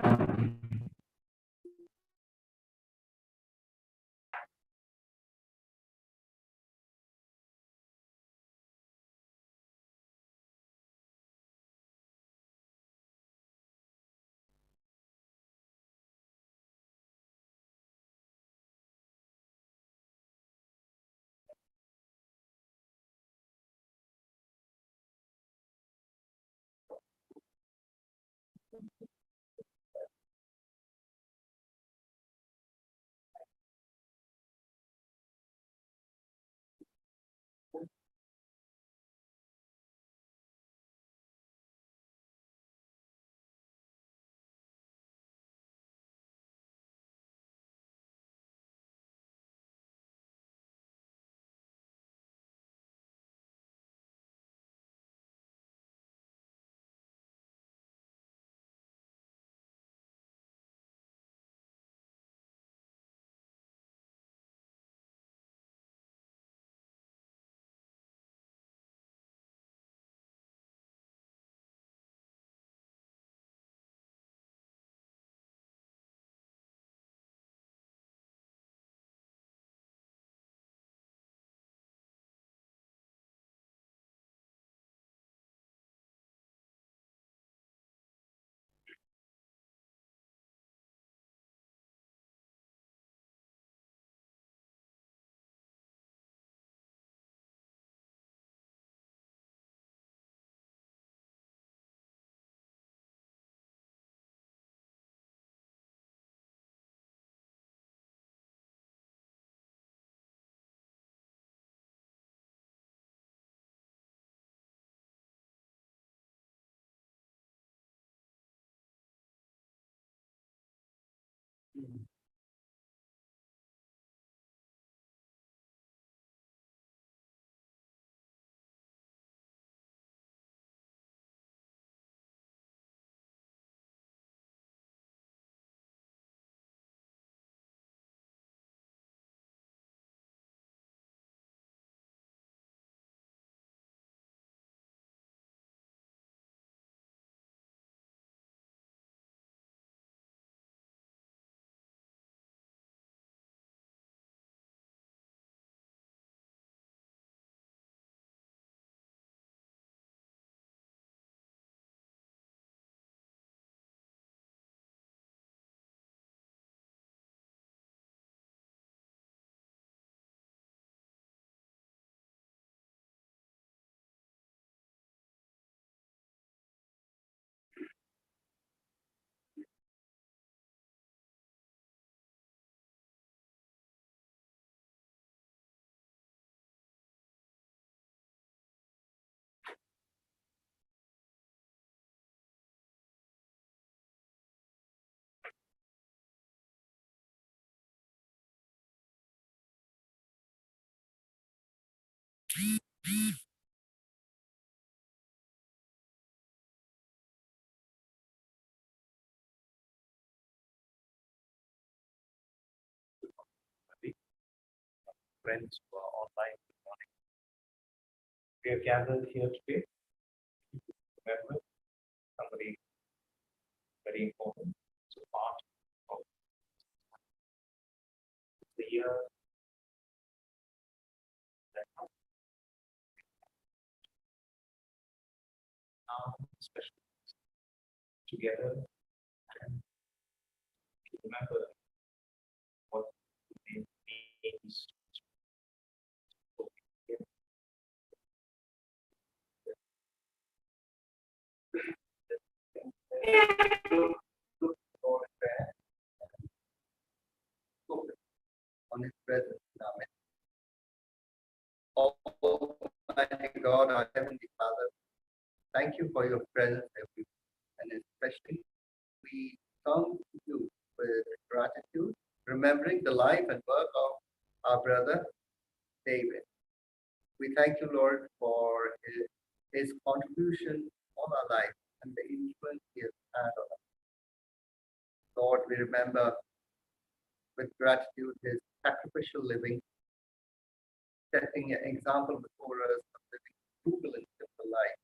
Friends who are online. We are gathered here today to remember somebody very important. So part of the year that now, especially together, and to remember what it means to be look for prayer, focus on His presence in our midst. Almighty God, our Heavenly Father, thank you for your presence everywhere, and especially we come to you with gratitude, remembering the life and work of our brother David. We thank you, Lord, for his contribution on our life and the influence he has had on us. Lord, we remember with gratitude his sacrificial living, setting an example before us of living frugal and simple life.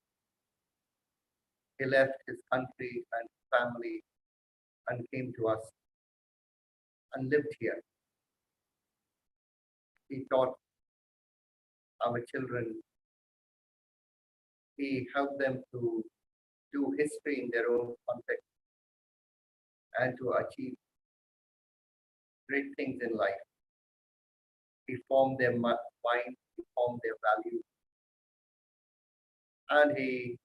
He left his country and family and came to us and lived here. He taught our children, he helped them to do history in their own context and to achieve great things in life. He formed their mind, he formed their values, and he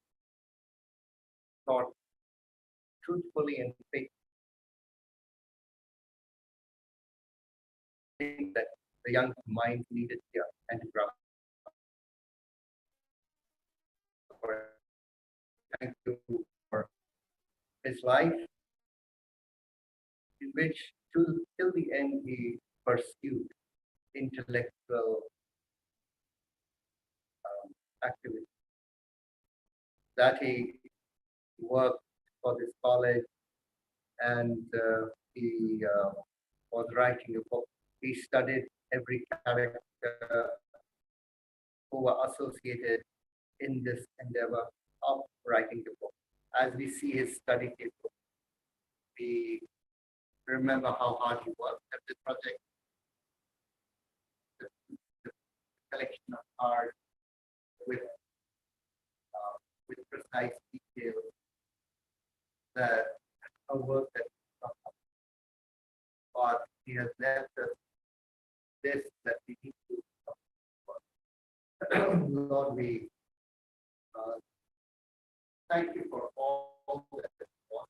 taught truthfully and faithfully that the young mind needed here and to grasp. Thank you for his life, in which till the end he pursued intellectual activity. That he worked for this college and he was writing a book. He studied every character who were associated in this endeavor of writing the book. As we see his study table, we remember how hard he worked at this project. The collection of art with precise detail, that a work that but he has left us this that we need to Lord, we thank you for all that is done.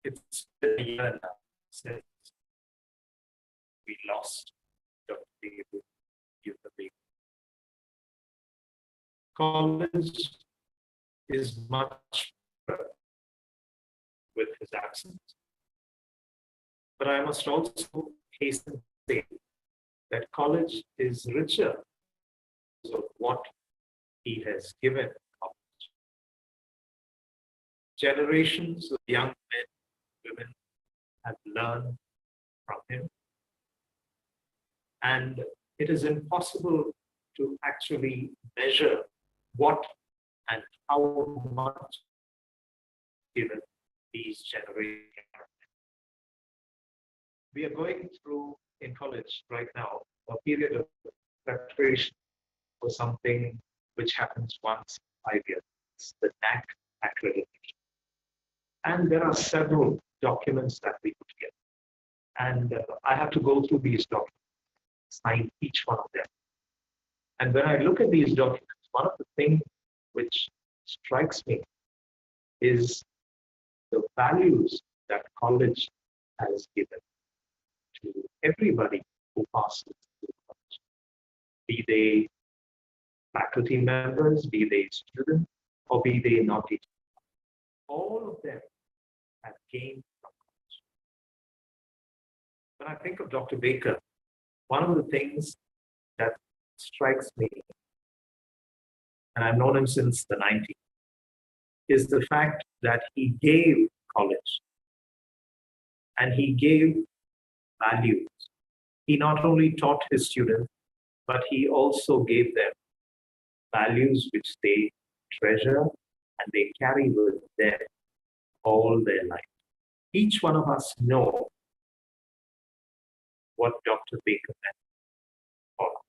It's been a year now since we lost Dr. E.U.Baker. College is much better with his absence. But I must also hasten to say that college is richer of what he has given college. Generations of young men and women have learned from him. And it is impossible to actually measure what and how much given these generations. We are going through in college right now a period of preparation for something which happens once in 5 years. It's the NAC accreditation. And there are several documents that we put together. And I have to go through these documents, sign each one of them. And when I look at these documents, one of the things which strikes me is the values that college has given to everybody who passes through college, be they faculty members, be they students, or be they not teachers. All of them have gained from college. When I think of Dr. Baker, one of the things that strikes me, and I've known him since the 90s, is the fact that he gave college and he gave values. He not only taught his students, but he also gave them values which they treasure and they carry with them all their life. Each one of us know what Dr. Baker meant for us.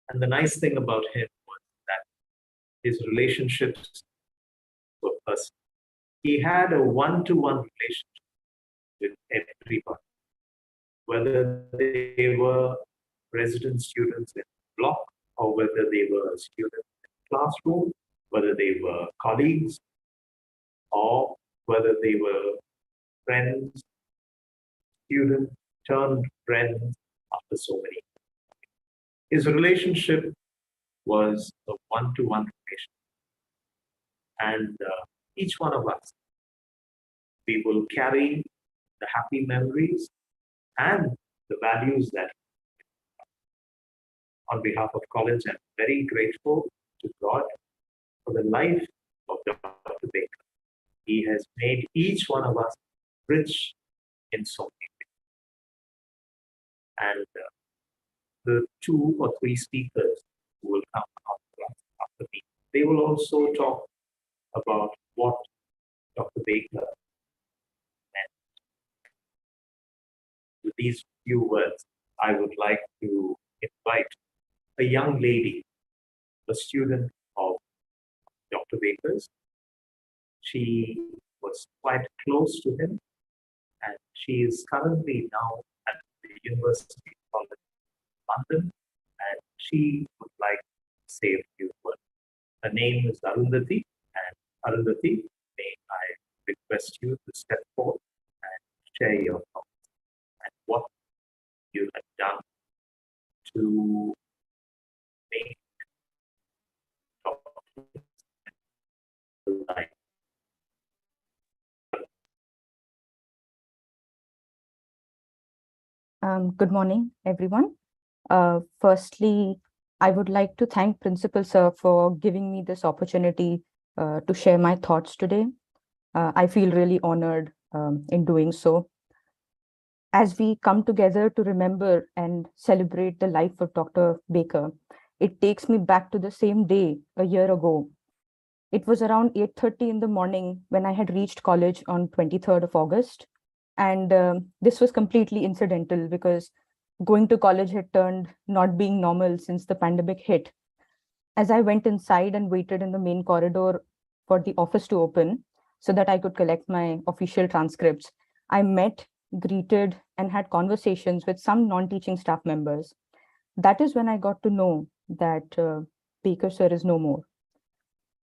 And the nice thing about him was that his relationships were personal. He had a one-to-one relationship with everybody, whether they were resident students in the block, or whether they were students in the classroom, whether they were colleagues, or whether they were friends, students turned friends after so many years. His relationship was a one-to-one relationship. And each one of us, we will carry the happy memories and the values that on behalf of college, I'm very grateful to God for the life of Dr. Baker. He has made each one of us rich in so many ways. And the 2 or 3 speakers who will come after me, they will also talk about what Dr. Baker meant. With these few words, I would like to invite a young lady, a student of Dr. Baker's. She was quite close to him, and she is currently now at the University College London, and she would like to say a few words. Her name is Arundhati, and Arundhati, may I request you to step forward and share your thoughts and what you have done to make life. Good morning, everyone. Firstly, I would like to thank Principal Sir for giving me this opportunity to share my thoughts today. I feel really honored in doing so. As we come together to remember and celebrate the life of Dr. Baker, it takes me back to the same day a year ago. It was around 8:30 in the morning when I had reached college on 23rd of August. And this was completely incidental because going to college had turned not being normal since the pandemic hit. As I went inside and waited in the main corridor for the office to open so that I could collect my official transcripts, I met, greeted, and had conversations with some non-teaching staff members. That is when I got to know that Baker Sir is no more.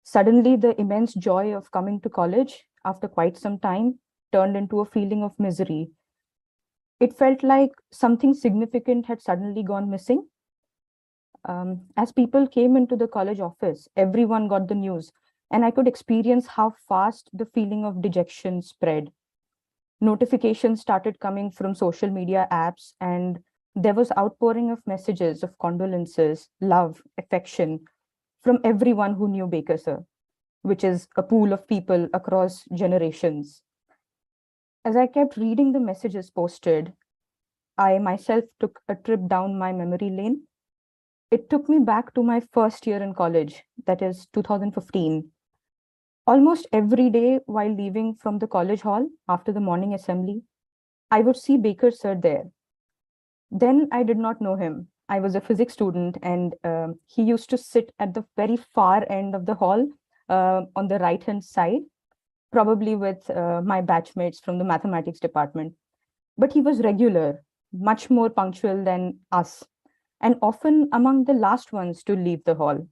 Suddenly, the immense joy of coming to college after quite some time turned into a feeling of misery. It felt like something significant had suddenly gone missing. As people came into the college office, everyone got the news, and I could experience how fast the feeling of dejection spread. Notifications started coming from social media apps, and there was outpouring of messages of condolences, love, affection from everyone who knew Baker Sir, which is a pool of people across generations. As I kept reading the messages posted, I myself took a trip down my memory lane. It took me back to my first year in college, that is 2015. Almost every day while leaving from the college hall after the morning assembly, I would see Baker Sir there. Then I did not know him. I was a physics student, and he used to sit at the very far end of the hall on the right-hand side, probably with my batchmates from the mathematics department. But he was regular, much more punctual than us, and often among the last ones to leave the hall.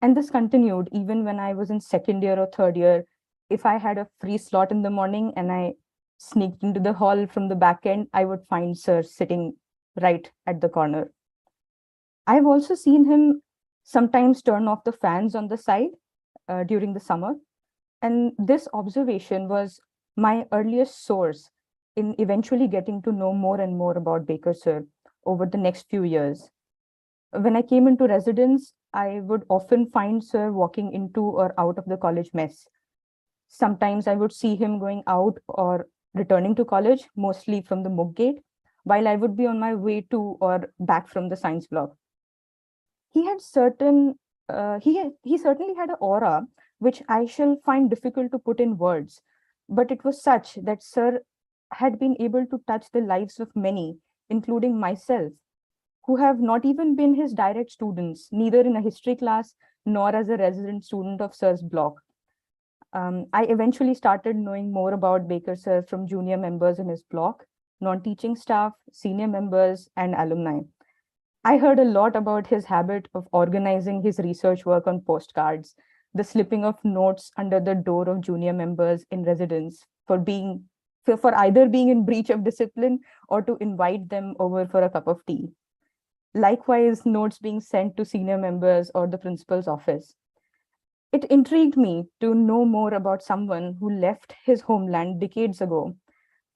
And this continued even when I was in second year or third year. If I had a free slot in the morning and I sneaked into the hall from the back end, I would find Sir sitting right at the corner. I've also seen him sometimes turn off the fans on the side during the summer. And this observation was my earliest source in eventually getting to know more and more about Baker Sir over the next few years. When I came into residence, I would often find Sir walking into or out of the college mess. Sometimes I would see him going out or returning to college, mostly from the MOOC gate, while I would be on my way to or back from the science block. He had certain, he certainly had an aura which I shall find difficult to put in words, but it was such that Sir had been able to touch the lives of many, including myself, who have not even been his direct students, neither in a history class nor as a resident student of Sir's block. I eventually started knowing more about Baker Sir from junior members in his block, non-teaching staff, senior members, and alumni. I heard a lot about his habit of organizing his research work on postcards, the slipping of notes under the door of junior members in residence for either being in breach of discipline or to invite them over for a cup of tea. Likewise, notes being sent to senior members or the principal's office. It intrigued me to know more about someone who left his homeland decades ago,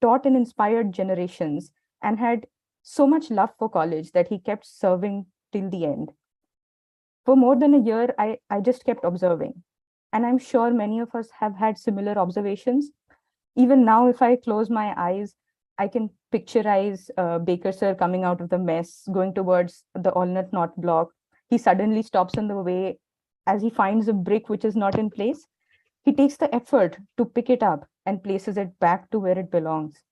taught and inspired generations, and had so much love for college that he kept serving till the end. For more than a year, I just kept observing. And I'm sure many of us have had similar observations. Even now, if I close my eyes, I can picturize Baker sir coming out of the mess, going towards the walnut knot block. He suddenly stops on the way as he finds a brick which is not in place. He takes the effort to pick it up and places it back to where it belongs.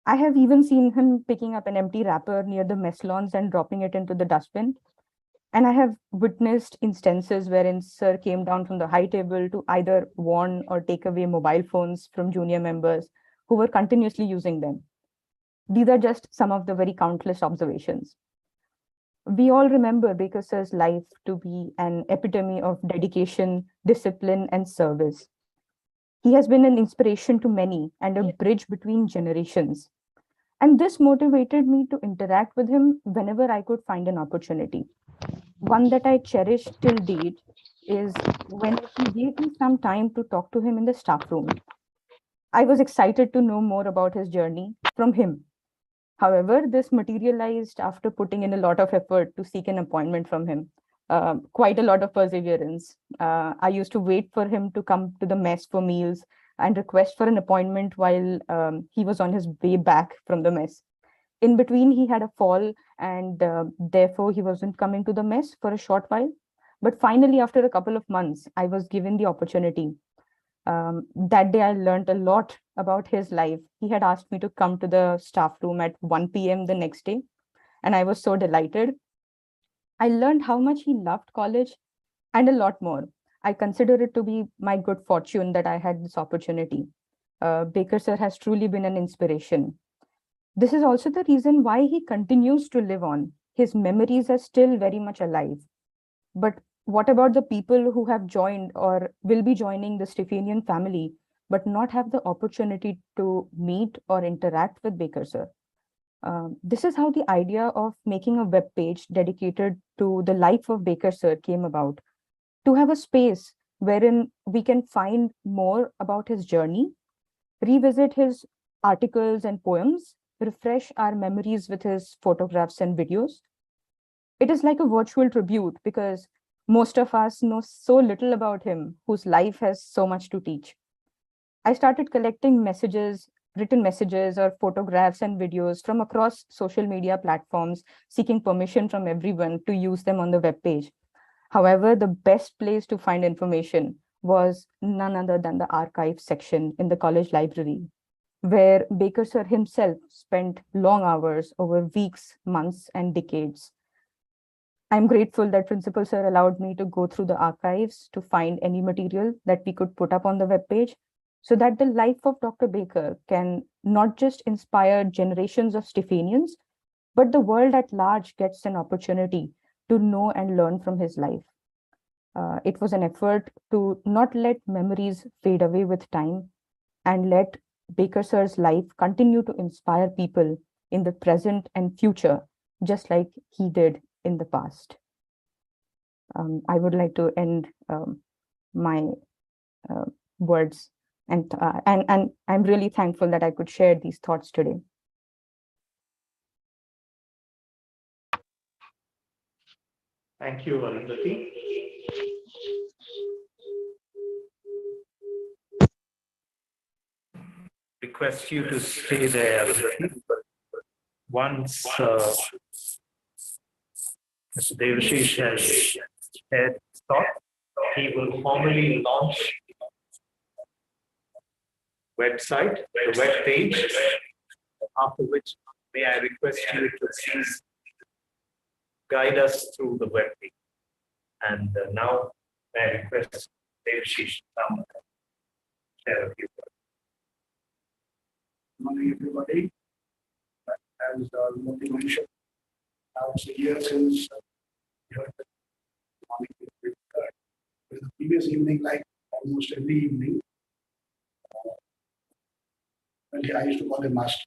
I have even seen him picking up an empty wrapper near the mess lawns and dropping it into the dustbin. And I have witnessed instances wherein Sir came down from the high table to either warn or take away mobile phones from junior members who were continuously using them. These are just some of the very countless observations. We all remember Baker Sir's life to be an epitome of dedication, discipline, and service. He has been an inspiration to many and a bridge between generations. And this motivated me to interact with him whenever I could find an opportunity. One that I cherish till date is when he gave me some time to talk to him in the staff room. I was excited to know more about his journey from him. However, this materialized after putting in a lot of effort to seek an appointment from him. Quite a lot of perseverance. I used to wait for him to come to the mess for meals and request for an appointment while he was on his way back from the mess. In between, he had a fall, and therefore he wasn't coming to the mess for a short while. But finally, after a couple of months, I was given the opportunity. That day, I learned a lot about his life. He had asked me to come to the staff room at 1 p.m. the next day, and I was so delighted. I learned how much he loved college and a lot more. I consider it to be my good fortune that I had this opportunity. Baker sir has truly been an inspiration. This is also the reason why he continues to live on. His memories are still very much alive. But what about the people who have joined or will be joining the Stephanian family, but not have the opportunity to meet or interact with Baker sir? This is how the idea of making a web page dedicated to the life of Baker sir came about, to have a space wherein we can find more about his journey, revisit his articles and poems, refresh our memories with his photographs and videos. It is like a virtual tribute because most of us know so little about him, whose life has so much to teach. I started collecting messages, written messages, or photographs and videos from across social media platforms, seeking permission from everyone to use them on the web page. However, the best place to find information was none other than the archive section in the college library, where Baker sir himself spent long hours over weeks, months, and decades. I'm grateful that Principal Sir allowed me to go through the archives to find any material that we could put up on the webpage so that the life of Dr. Baker can not just inspire generations of Stephanians, but the world at large gets an opportunity to know and learn from his life. It was an effort to not let memories fade away with time and let Baker Sir's life continue to inspire people in the present and future, just like he did in the past. I would like to end my words, and I'm really thankful that I could share these thoughts today. Thank you, Arundhati. Request you to stay there, Arundhati. Once Mr. Devashish has shared his thought, he will formally launch website, the web page, after which may I request you to please guide us through the web page. And now may I request Devashish to come and share a few words. Good morning, everybody. As Modi mentioned, now it's a year since we heard the morning with the previous evening, like almost every evening. I used to call him master,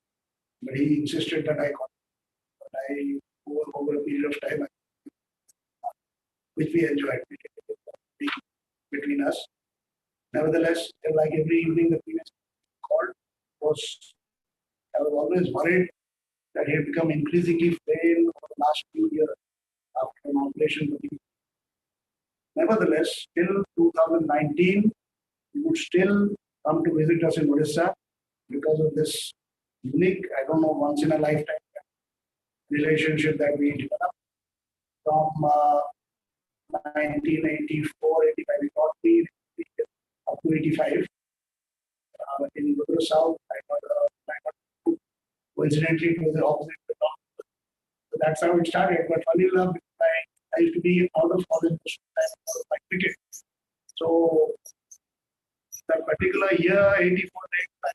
but he insisted that I call him. But over a period of time, which we enjoyed between us. Nevertheless, like every evening, the previous call was, I was always worried that he had become increasingly frail over the last few years after an operation. Nevertheless, till 2019, he would still come to visit us in Odisha because of this unique, I don't know, once in a lifetime relationship that we developed from 1984, 85. We got me up to 85. In Guru South, I got coincidentally it was the opposite. So that's how it started. But funny enough, I used to be out of college by cricket. So that particular year, 84, I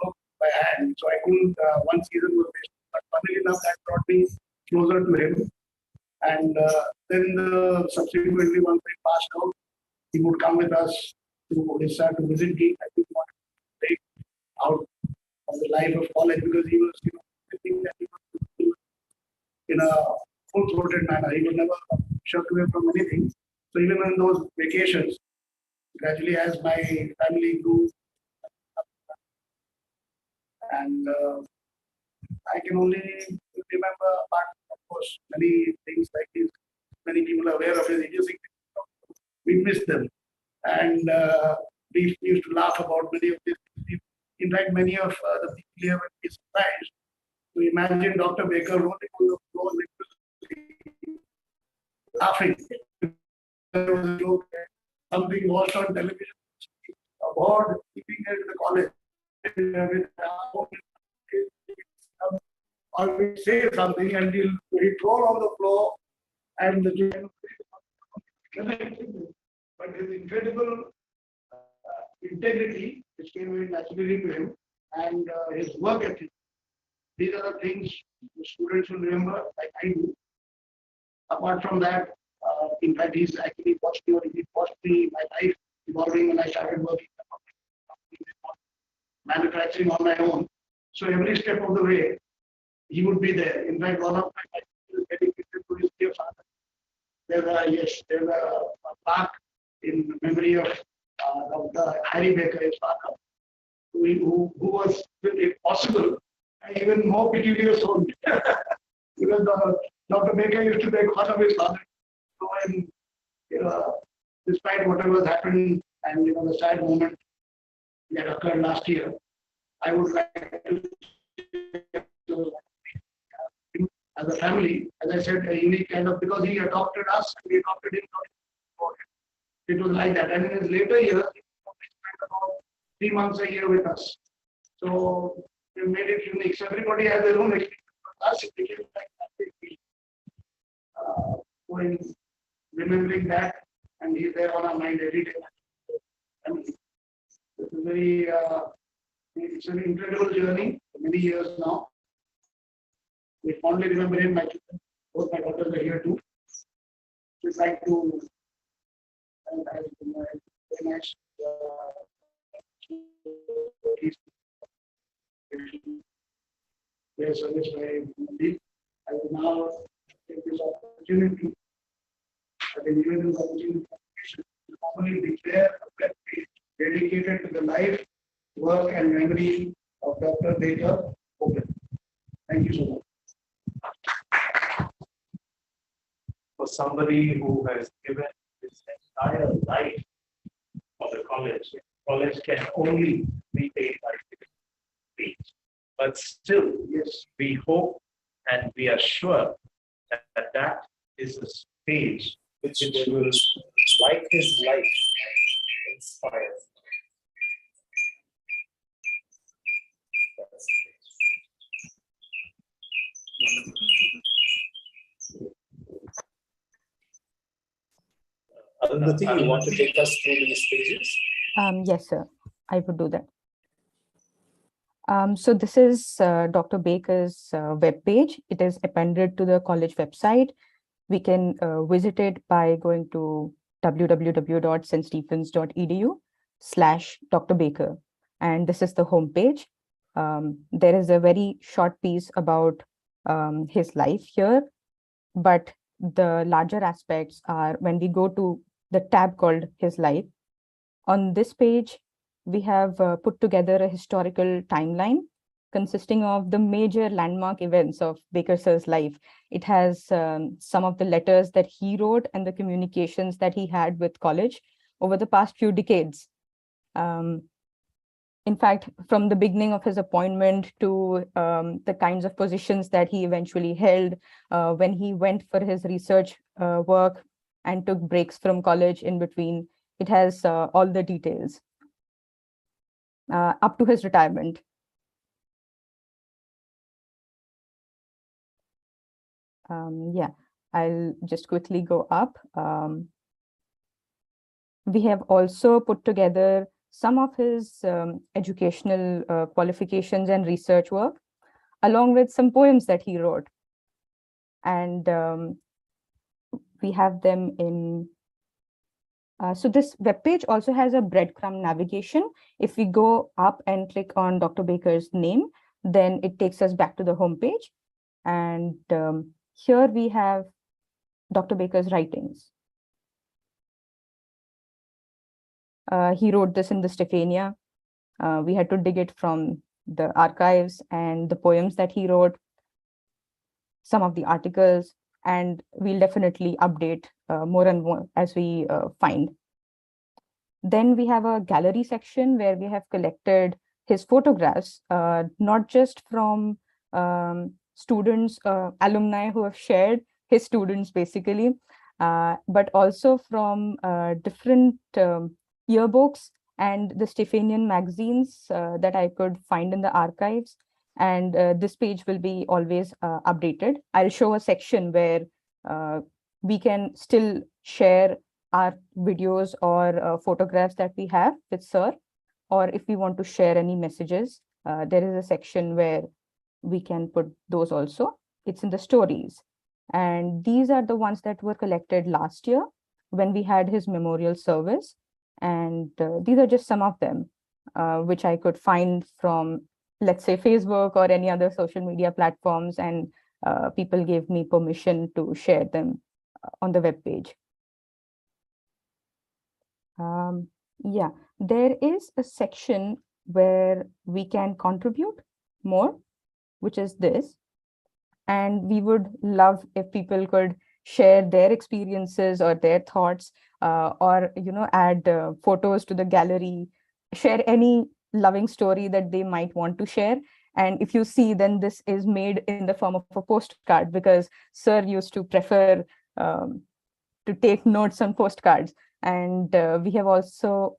took by hand. So I couldn't, one season was wasted. But funnily enough, that brought me closer to him. And then subsequently, once I passed out, he would come with us to Odisha to visit me. I didn't want to take out of the life of college because he was, thinking that he was in a full-throated manner. He was never shut away from anything. So even in those vacations, gradually as my family grew, and I can only remember, apart, of course, many things like this. Many people are aware of his idiosyncrasies. We miss them. And we used to laugh about many of these. In fact, many of the people here would be surprised to imagine Dr. Baker rolling on the floor literally laughing. There was a joke, something watched on television about keeping it in the college. Or we say something and he'll roll on the floor and the but his incredible integrity, which came very naturally to him, and his work ethic. These are the things the students will remember, like I do. Apart from that, in fact, he's actually watched me, my life evolving when I started working manufacturing on my own. So every step of the way, he would be there. In fact, one of my is dedicated to his dear father. There's a park in memory of Dr. E.U.Baker, his father, who was, if possible, even more peculiar soul. Because Dr. Baker used to make fun of his father. So, despite whatever has happened and the sad moment that occurred last year, I would like to, as a family, as I said, a unique kind of, because he adopted us and we adopted him. It was like that. And in his later years, he spent about 3 months a year with us. So we made it unique. So everybody has their own experience. For us, it became like that. When remembering that, and he's there on our mind every day. I mean, it's a very, it's an incredible journey for many years now. We fondly remember him. My children, both my daughters are here too. We'd like to very nice. Their service very deep. I will now take this opportunity. I will give this opportunity to formally declare a web page dedicated to the life, work, and memory of Dr. Baker open. Thank you so much. For somebody who has given his entire life for the college can only be paid by fees. But still, yes, we hope and we are sure that is the stage which will, like his life, inspire. Arundhati, you want to take us through these pages? Yes, sir. I would do that. So this is Dr. Baker's webpage. It is appended to the college website. We can visit it by going to www.ststephens.edu/Dr. Baker. And this is the homepage. There is a very short piece about his life here, but the larger aspects are when we go to the tab called His Life. On this page, we have put together a historical timeline consisting of the major landmark events of Baker Sir's life. It has some of the letters that he wrote and the communications that he had with college over the past few decades. in fact, from the beginning of his appointment to the kinds of positions that he eventually held, when he went for his research work and took breaks from college in between, it has all the details up to his retirement. Yeah, I'll just quickly go up. We have also put together some of his educational qualifications and research work, along with some poems that he wrote. And we have them in, so this webpage also has a breadcrumb navigation. If we go up and click on Dr. Baker's name, then it takes us back to the homepage. And here we have Dr. Baker's writings. He wrote this in the Stephania. We had to dig it from the archives, and the poems that he wrote, some of the articles, and we'll definitely update more and more as we find. Then we have a gallery section where we have collected his photographs, not just from students, alumni who have shared, his students basically, but also from different yearbooks and the Stephanian magazines that I could find in the archives. And this page will be always updated. I'll show a section where we can still share our videos or photographs that we have with Sir, or if we want to share any messages, there is a section where we can put those also. It's in the stories. And these are the ones that were collected last year when we had his memorial service. And these are just some of them, which I could find from, let's say, Facebook or any other social media platforms, and people gave me permission to share them on the web page. Yeah, there is a section where we can contribute more, which is this. And we would love if people could share their experiences or their thoughts, or add photos to the gallery, share any loving story that they might want to share. And if you see, then this is made in the form of a postcard, because Sir used to prefer to take notes on postcards. And we have also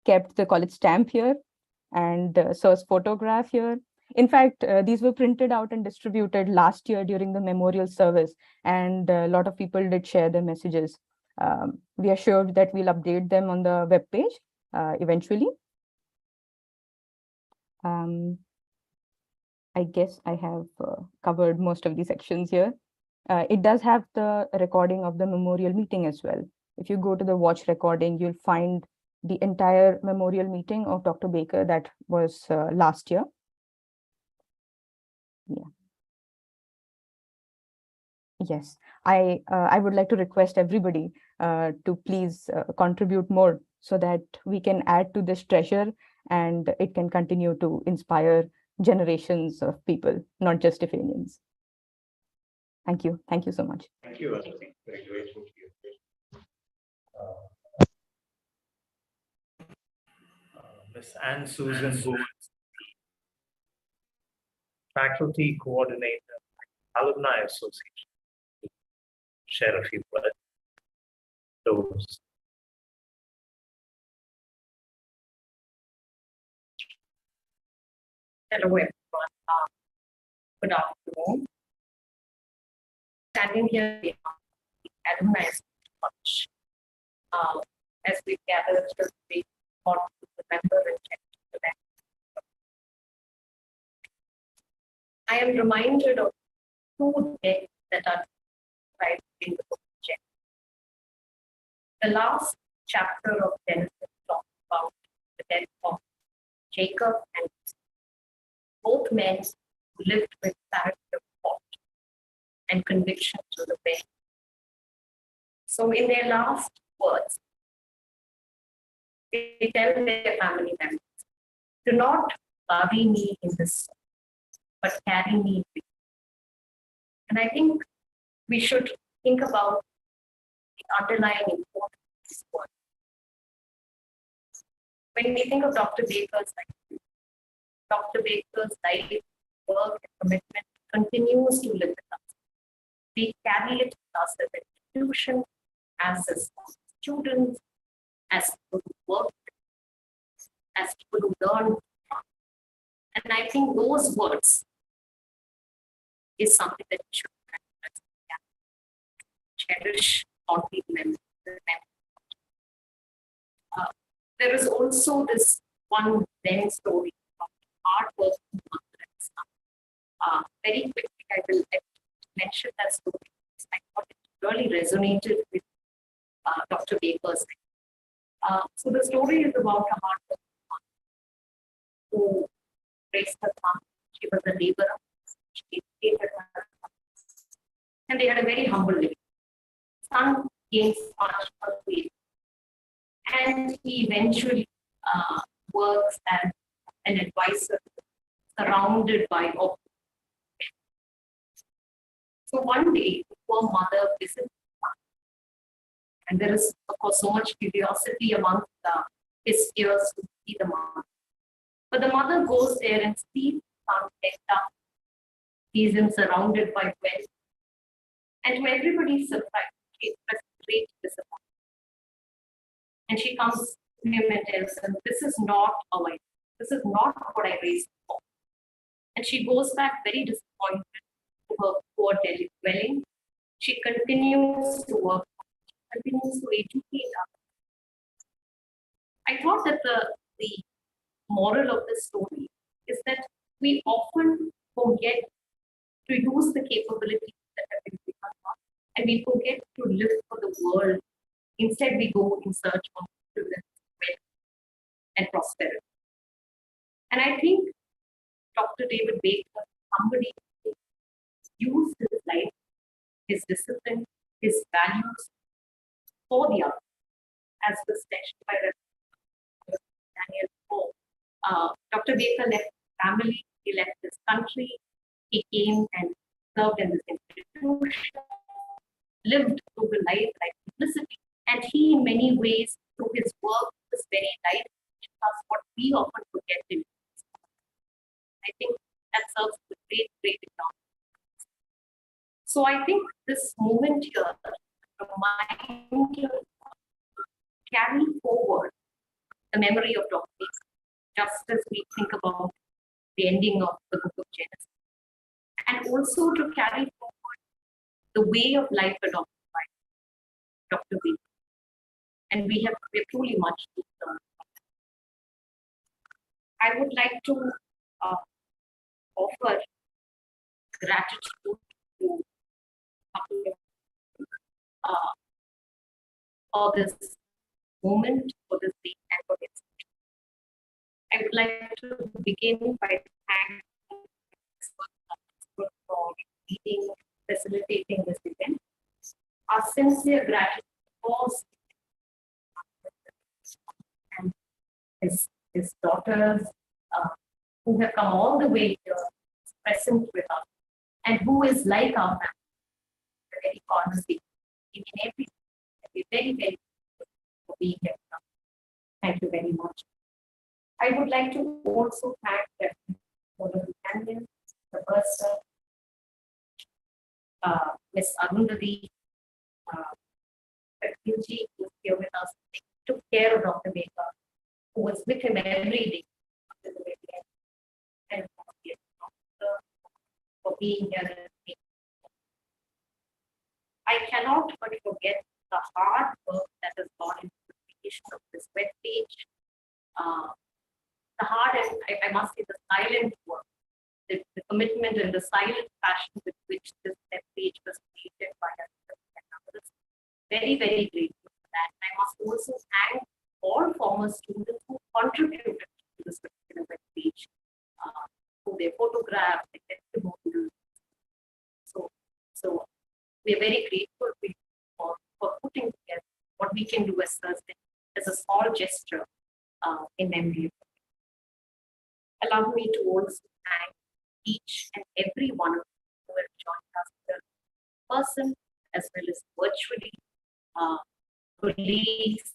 kept the college stamp here and Sir's photograph here. In fact, these were printed out and distributed last year during the memorial service, and a lot of people did share their messages. We are sure that we'll update them on the webpage eventually. I guess I have covered most of the sections here. It does have the recording of the memorial meeting as well. If you go to the watch recording, you'll find the entire memorial meeting of Dr. Baker that was last year. Yeah. Yes, I would like to request everybody to please contribute more so that we can add to this treasure and it can continue to inspire generations of people, not just Stephanians. Thank you. Thank you so much. Thank you, Aditi. Very grateful to you. Miss Anne Susan Bowens, Faculty Coordinator, Alumni Association, share a few words. Those. Hello, everyone. Good afternoon. Standing here we are the Alumni Association, as we gather to speak on to remember and check the next. I am reminded of two deaths that are described in the book of Genesis. The last chapter of Genesis talks about the death of Jacob and both men who lived with character thought and conviction to the way. So in their last words, they tell their family members, do not bury me in this, but carry me with you. And I think we should think about the underlying importance of this word. When we think of Dr. Baker's life, Dr. Baker's life, work, and commitment continues to live with us. We carry it with us as an institution, as a students, as people who work, as people who learn. And I think those words is something that we should cherish or remember. There is also this one Zen story of artwork. Very quickly, I will mention that story. I thought it really resonated with Dr. Baker's. So the story is about a hardworking mother who raised her son. She was a laborer. She educated her, and they had a very humble living. Son gained much weight, and he eventually works as an advisor surrounded by opposition. So one day, the poor mother visits the son, and there is, of course, so much curiosity amongst his peers to see the mother. But the mother goes there and sees the son decked up, sees him surrounded by wealth, and to everybody's surprise, she expresses great disappointment. And she comes to him and tells him, "This is not how I, this is not what I raised for." And she goes back very disappointed to her poor dwelling. She continues to work, continues to educate others. I thought that the moral of this story is that we often forget to use the capabilities that have been given us, and we forget to live for the world. Instead, we go in search of wealth and prosperity. And I think Dr. David Baker, somebody who used his life, his discipline, his values for the other, as was mentioned by Daniel Poe. Dr. Baker left his family, he left his country, he came and served in this institution, lived through the life like simplicity, and he, in many ways, through his work, this very life, does what we often forget in. I think that serves a great example. So I think this movement here reminds you to carry forward the memory of Dr. Baker, just as we think about the ending of the book of Genesis, and also to carry forward the way of life adopted by Dr. Baker. And we have truly much to learn. I would like to offer gratitude to for this moment, for this week, and for this. I would like to begin by thanking for leading, facilitating this event. Our sincere gratitude was and his daughters who have come all the way here, present with us, and who is like our family, the very cornerstone in every. We're very, very grateful for being here. Thank you very much. I would like to also thank the companions, the bursar, Ms. Arundhati, refugee who was here with us, took care of Dr. Baker, who was with him every day until the very end, and for being here. I cannot but forget the hard work that has gone into the creation of this web page. The hard and I must say the silent work, the commitment and the silent passion with which this web page was created by us and others. Very, very grateful for that. I must also thank all former students who contributed to this particular web page, through their photographs, their testimonials. So we are very grateful for putting together what we can do as a small gesture in memory of them. Allow me to also thank each and every one of you who have joined us in person as well as virtually, colleagues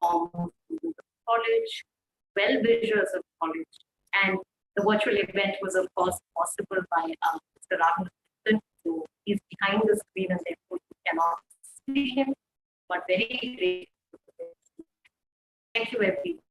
from the college, well-wishers of college, and The virtual event was, of course, possible by Mr. Rahul. So he's behind the screen and therefore you cannot see him, but very great. Thank you, everyone.